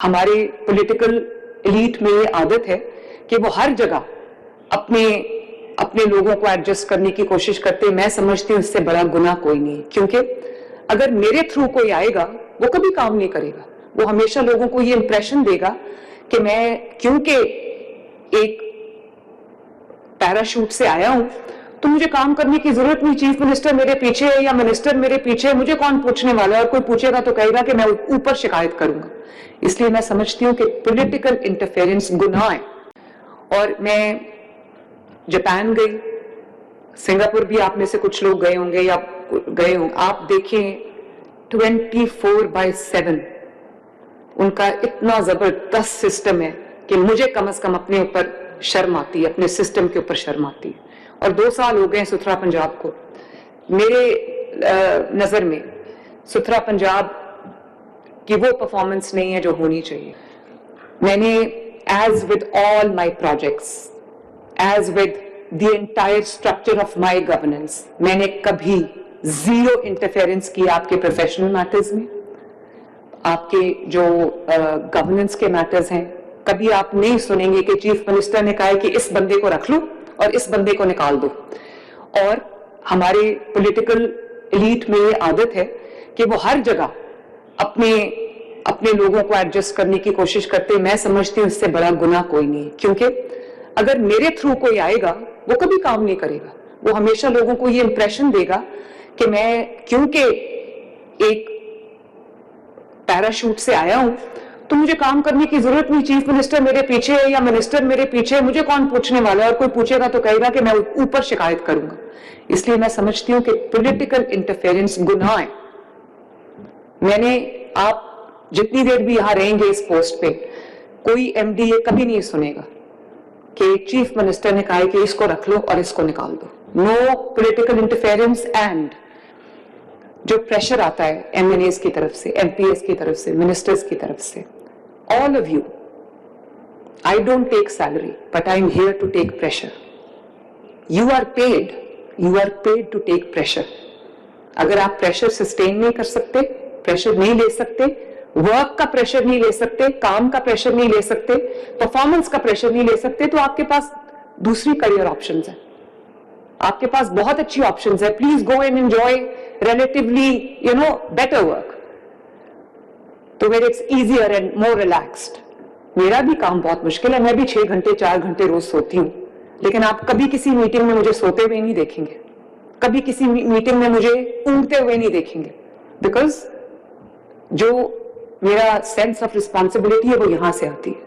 हमारे political elite में ये आदत है कि वो हर जगह अपने अपने लोगों को एडजस्ट करने की कोशिश करते हैं। मैं समझती हूँ इससे बड़ा गुनाह कोई नहीं, क्योंकि अगर मेरे थ्रू कोई आएगा वो कभी काम नहीं करेगा। वो हमेशा लोगों को ये इंप्रेशन देगा कि मैं क्योंकि एक पैराशूट से आया हूं तो मुझे काम करने की जरूरत नहीं, चीफ मिनिस्टर मेरे पीछे है या मिनिस्टर मेरे पीछे है, मुझे कौन पूछने वाला है, और कोई पूछेगा तो कहेगा कि मैं ऊपर शिकायत करूंगा। इसलिए मैं समझती हूं कि पॉलिटिकल इंटरफेरेंस गुनाह है। और मैं जापान गई, सिंगापुर भी आप में से कुछ लोग गए होंगे या गए होंगे, आप देखें 24/7 उनका इतना जबरदस्त सिस्टम है कि मुझे कम से कम अपने ऊपर शर्म आती है, अपने सिस्टम के ऊपर शर्म आती है। और 2 साल हो गए सुथरा पंजाब को। मेरे नजर में सुथरा पंजाब की वो परफॉर्मेंस नहीं है जो होनी चाहिए। मैंने as with all my projects, as with the entire structure of my governance, मैंने कभी जीरो इंटरफेरेंस किया आपके प्रोफेशनल मैटर्स में, आपके जो गवर्नेंस के मैटर्स हैं। कभी आप नहीं सुनेंगे कि चीफ मिनिस्टर ने कहा है कि इस बंदे को रख लो और इस बंदे को निकाल दो। और हमारे पॉलिटिकल एलीट में ये आदत है कि वो हर जगह अपने अपने लोगों को एडजस्ट करने की कोशिश करते हैं। मैं समझती हूँ इससे बड़ा गुनाह कोई नहीं, क्योंकि अगर मेरे थ्रू कोई आएगा वो कभी काम नहीं करेगा। वो हमेशा लोगों को ये इंप्रेशन देगा कि मैं क्योंकि एक पैराशूट से आया हूं तो मुझे काम करने की जरूरत नहीं, चीफ मिनिस्टर मेरे पीछे है या मिनिस्टर मेरे पीछे है, मुझे कौन पूछने वाला है, और कोई पूछेगा तो कहेगा कि मैं ऊपर शिकायत करूंगा। इसलिए मैं समझती हूं कि पॉलिटिकल इंटरफेरेंस गुनाह है। आप जितनी देर भी यहां रहेंगे इस पोस्ट पे, कोई एमडी ये कभी नहीं सुनेगा कि चीफ मिनिस्टर ने कहा है कि इसको रख लो और इसको निकाल दो। No political interference. एंड जो प्रेशर आता है एमएनएस की तरफ से, एमपीएस की तरफ से, मिनिस्टर्स की तरफ से, all of you, I don't take salary, but I'm here to take pressure. You are paid to take pressure. अगर आप प्रेशर सस्टेन नहीं कर सकते, प्रेशर नहीं ले सकते, वर्क का प्रेशर नहीं ले सकते, काम का प्रेशर नहीं ले सकते, परफॉर्मेंस का प्रेशर नहीं ले सकते, तो आपके पास दूसरी करियर ऑप्शंस है, आपके पास बहुत अच्छी ऑप्शंस है। Please go and enjoy relatively better work, तो where it's easier and more relaxed. मेरा भी काम बहुत मुश्किल है, मैं भी 6 घंटे 4 घंटे रोज सोती हूँ, लेकिन आप कभी किसी मीटिंग में मुझे सोते हुए नहीं देखेंगे, कभी किसी मीटिंग में मुझे ऊँगते हुए नहीं देखेंगे, बिकॉज जो मेरा सेंस ऑफ रिस्पॉन्सिबिलिटी है वो यहां से आती है।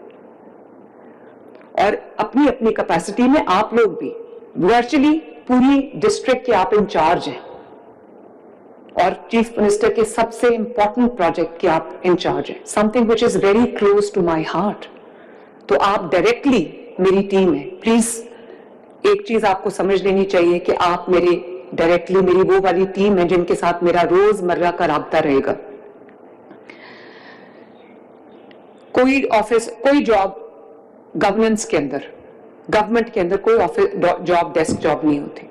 और अपनी अपनी कैपेसिटी में आप लोग भी वर्चुअली पूरी डिस्ट्रिक्ट के आप इंचार्ज हैं, और चीफ मिनिस्टर के सबसे इंपॉर्टेंट प्रोजेक्ट के आप इंचार्ज हैं, something which is very close to my heart. तो आप डायरेक्टली मेरी टीम है। प्लीज एक चीज आपको समझ लेनी चाहिए कि आप मेरी वो वाली टीम है जिनके साथ मेरा रोजमर्रा का राब्ता रहेगा। कोई ऑफिस, कोई जॉब गवर्नेंस के अंदर, गवर्नमेंट के अंदर कोई ऑफिस जॉब डेस्क जॉब नहीं होती।